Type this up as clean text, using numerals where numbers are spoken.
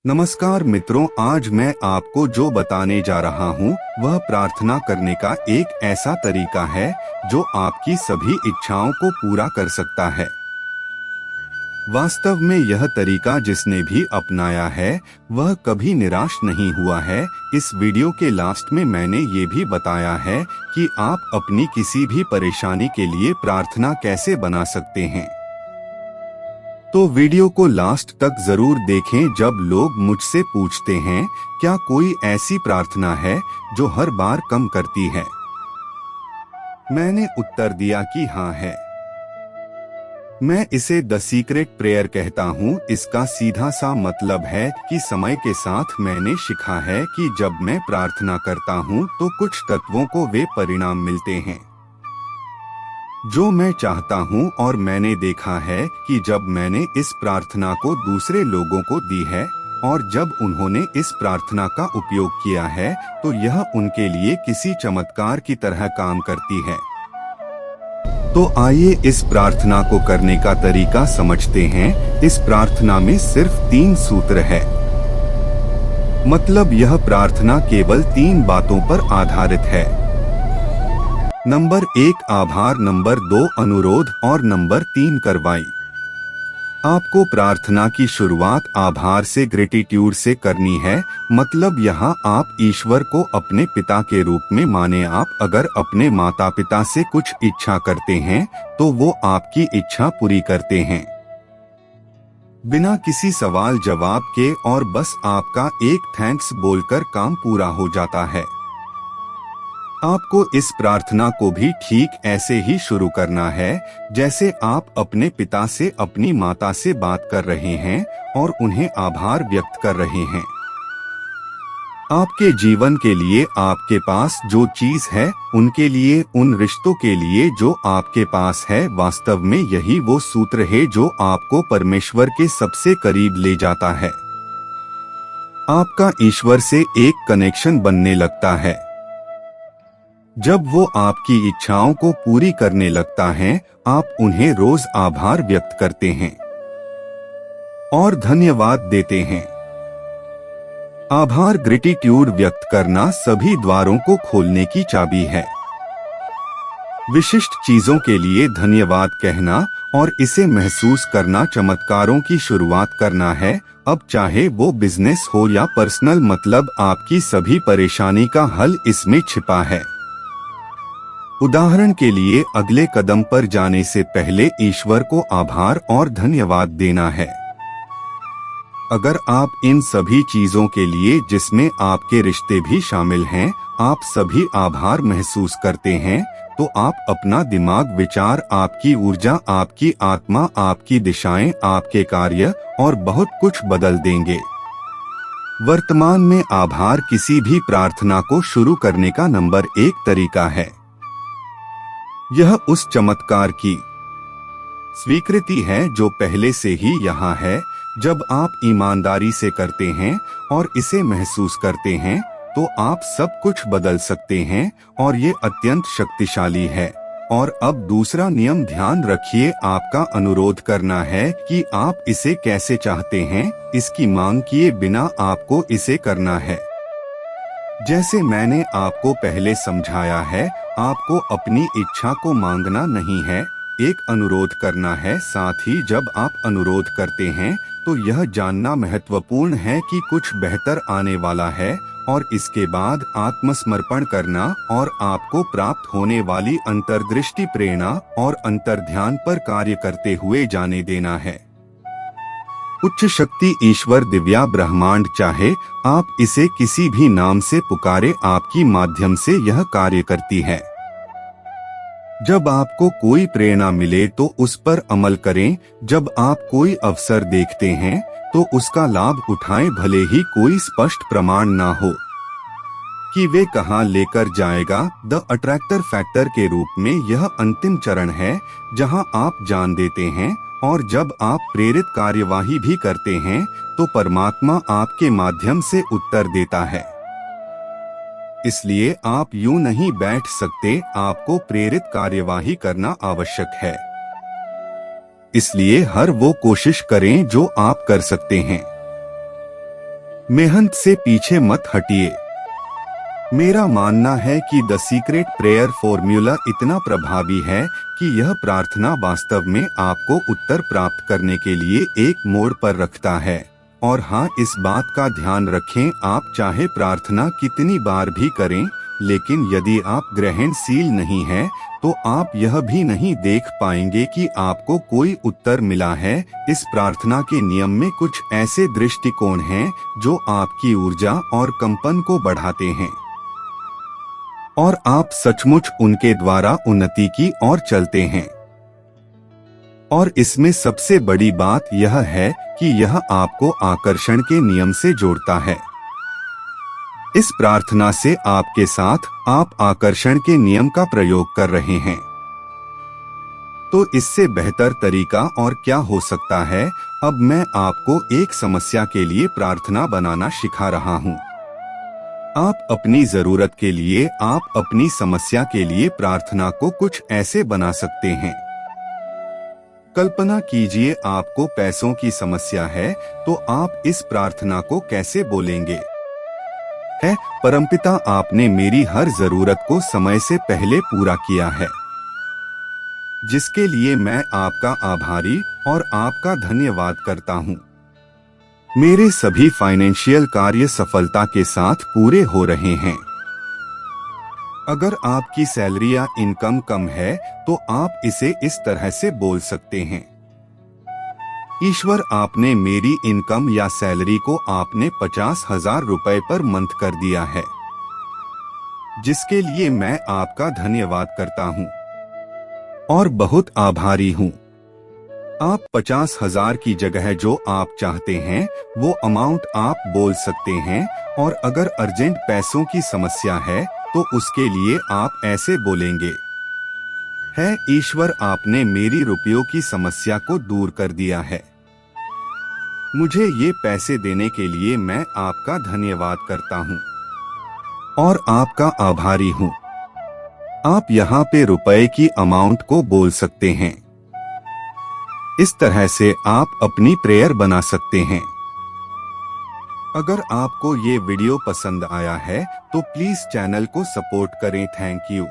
नमस्कार मित्रों, आज मैं आपको जो बताने जा रहा हूँ वह प्रार्थना करने का एक ऐसा तरीका है जो आपकी सभी इच्छाओं को पूरा कर सकता है। वास्तव में यह तरीका जिसने भी अपनाया है वह कभी निराश नहीं हुआ है। इस वीडियो के लास्ट में मैंने ये भी बताया है कि आप अपनी किसी भी परेशानी के लिए प्रार्थना कैसे बना सकते हैं। तो वीडियो को लास्ट तक जरूर देखें। जब लोग मुझसे पूछते हैं क्या कोई ऐसी प्रार्थना है जो हर बार कम करती है, मैंने उत्तर दिया कि हाँ है। मैं इसे द सीक्रेट प्रेयर कहता हूँ। इसका सीधा सा मतलब है कि समय के साथ मैंने सीखा है कि जब मैं प्रार्थना करता हूँ तो कुछ तत्वों को वे परिणाम मिलते हैं जो मैं चाहता हूँ, और मैंने देखा है कि जब मैंने इस प्रार्थना को दूसरे लोगों को दी है और जब उन्होंने इस प्रार्थना का उपयोग किया है तो यह उनके लिए किसी चमत्कार की तरह काम करती है। तो आइए इस प्रार्थना को करने का तरीका समझते हैं। इस प्रार्थना में सिर्फ 3 सूत्र है, मतलब यह प्रार्थना केवल 3 बातों पर आधारित है। नंबर 1 आभार, नंबर 2 अनुरोध और नंबर 3 कार्रवाई। आपको प्रार्थना की शुरुआत आभार से, ग्रेटिट्यूड से करनी है। मतलब यहाँ आप ईश्वर को अपने पिता के रूप में माने। आप अगर अपने माता पिता से कुछ इच्छा करते हैं तो वो आपकी इच्छा पूरी करते हैं बिना किसी सवाल जवाब के, और बस आपका एक थैंक्स बोलकर काम पूरा हो जाता है। आपको इस प्रार्थना को भी ठीक ऐसे ही शुरू करना है जैसे आप अपने पिता से, अपनी माता से बात कर रहे हैं और उन्हें आभार व्यक्त कर रहे हैं। आपके जीवन के लिए, आपके पास जो चीज है, उनके लिए, उन रिश्तों के लिए जो आपके पास है। वास्तव में यही वो सूत्र है जो आपको परमेश्वर के सबसे करीब ले जाता है। आपका ईश्वर से एक कनेक्शन बनने लगता है। जब वो आपकी इच्छाओं को पूरी करने लगता है, आप उन्हें रोज आभार व्यक्त करते हैं और धन्यवाद देते हैं। आभार, ग्रेटिट्यूड व्यक्त करना सभी द्वारों को खोलने की चाबी है। विशिष्ट चीजों के लिए धन्यवाद कहना और इसे महसूस करना चमत्कारों की शुरुआत करना है। अब चाहे वो बिजनेस हो या पर्सनल, मतलब आपकी सभी परेशानी का हल इसमें छिपा है। उदाहरण के लिए, अगले कदम पर जाने से पहले ईश्वर को आभार और धन्यवाद देना है। अगर आप इन सभी चीजों के लिए, जिसमें आपके रिश्ते भी शामिल हैं, आप सभी आभार महसूस करते हैं तो आप अपना दिमाग, विचार, आपकी ऊर्जा, आपकी आत्मा, आपकी दिशाएं, आपके कार्य और बहुत कुछ बदल देंगे। वर्तमान में आभार किसी भी प्रार्थना को शुरू करने का नंबर 1 तरीका है। यह उस चमत्कार की स्वीकृति है जो पहले से ही यहाँ है। जब आप ईमानदारी से करते हैं और इसे महसूस करते हैं तो आप सब कुछ बदल सकते हैं, और ये अत्यंत शक्तिशाली है। और अब दूसरा नियम ध्यान रखिए, आपका अनुरोध करना है कि आप इसे कैसे चाहते हैं। इसकी मांग किए बिना आपको इसे करना है। जैसे मैंने आपको पहले समझाया है, आपको अपनी इच्छा को मांगना नहीं है, एक अनुरोध करना है। साथ ही जब आप अनुरोध करते हैं तो यह जानना महत्वपूर्ण है कि कुछ बेहतर आने वाला है, और इसके बाद आत्मसमर्पण करना और आपको प्राप्त होने वाली अंतर्दृष्टि, प्रेरणा और अंतर्ध्यान पर कार्य करते हुए जाने देना है। उच्च शक्ति, ईश्वर, दिव्या, ब्रह्मांड, चाहे आप इसे किसी भी नाम से पुकारे, आपकी माध्यम से यह कार्य करती है। जब आपको कोई प्रेरणा मिले तो उस पर अमल करें। जब आप कोई अवसर देखते हैं तो उसका लाभ उठाएं, भले ही कोई स्पष्ट प्रमाण ना हो कि वे कहां लेकर जाएगा। द अट्रैक्टर फैक्टर के रूप में यह अंतिम चरण है जहां आप जान देते हैं, और जब आप प्रेरित कार्यवाही भी करते हैं तो परमात्मा आपके माध्यम से उत्तर देता है। इसलिए आप यूं नहीं बैठ सकते, आपको प्रेरित कार्यवाही करना आवश्यक है। इसलिए हर वो कोशिश करें जो आप कर सकते हैं। मेहनत से पीछे मत हटिए। मेरा मानना है कि द सीक्रेट प्रेयर फॉर्मूला इतना प्रभावी है कि यह प्रार्थना वास्तव में आपको उत्तर प्राप्त करने के लिए एक मोड़ पर रखता है। और हाँ, इस बात का ध्यान रखें, आप चाहे प्रार्थना कितनी बार भी करें, लेकिन यदि आप ग्रहणशील नहीं हैं, तो आप यह भी नहीं देख पाएंगे कि आपको कोई उत्तर मिला है। इस प्रार्थना के नियम में कुछ ऐसे दृष्टिकोण हैं जो आपकी ऊर्जा और कंपन को बढ़ाते हैं और आप सचमुच उनके द्वारा उन्नति की ओर चलते हैं। और इसमें सबसे बड़ी बात यह है कि यह आपको आकर्षण के नियम से जोड़ता है। इस प्रार्थना से आपके साथ आप आकर्षण के नियम का प्रयोग कर रहे हैं। तो इससे बेहतर तरीका और क्या हो सकता है। अब मैं आपको एक समस्या के लिए प्रार्थना बनाना सिखा रहा हूँ। आप अपनी जरूरत के लिए, आप अपनी समस्या के लिए प्रार्थना को कुछ ऐसे बना सकते हैं। कल्पना कीजिए आपको पैसों की समस्या है, तो आप इस प्रार्थना को कैसे बोलेंगे? है, परमपिता, आपने मेरी हर जरूरत को समय से पहले पूरा किया है, जिसके लिए मैं आपका आभारी और आपका धन्यवाद करता हूँ। मेरे सभी फाइनेंशियल कार्य सफलता के साथ पूरे हो रहे हैं। अगर आपकी सैलरी या इनकम कम है, तो आप इसे इस तरह से बोल सकते हैं। ईश्वर, आपने मेरी इनकम या सैलरी को आपने 50,000 रुपए पर मंथ कर दिया है, जिसके लिए मैं आपका धन्यवाद करता हूँ और बहुत आभारी हूँ। आप 50,000 की जगह जो आप चाहते हैं वो अमाउंट आप बोल सकते हैं। और अगर अर्जेंट पैसों की समस्या है तो उसके लिए आप ऐसे बोलेंगे, है ईश्वर, आपने मेरी रुपयों की समस्या को दूर कर दिया है। मुझे ये पैसे देने के लिए मैं आपका धन्यवाद करता हूँ और आपका आभारी हूँ। आप यहाँ पे रुपए की अमाउंट को बोल सकते हैं। इस तरह से आप अपनी प्रेयर बना सकते हैं। अगर आपको ये वीडियो पसंद आया है तो प्लीज चैनल को सपोर्ट करें। Thank you.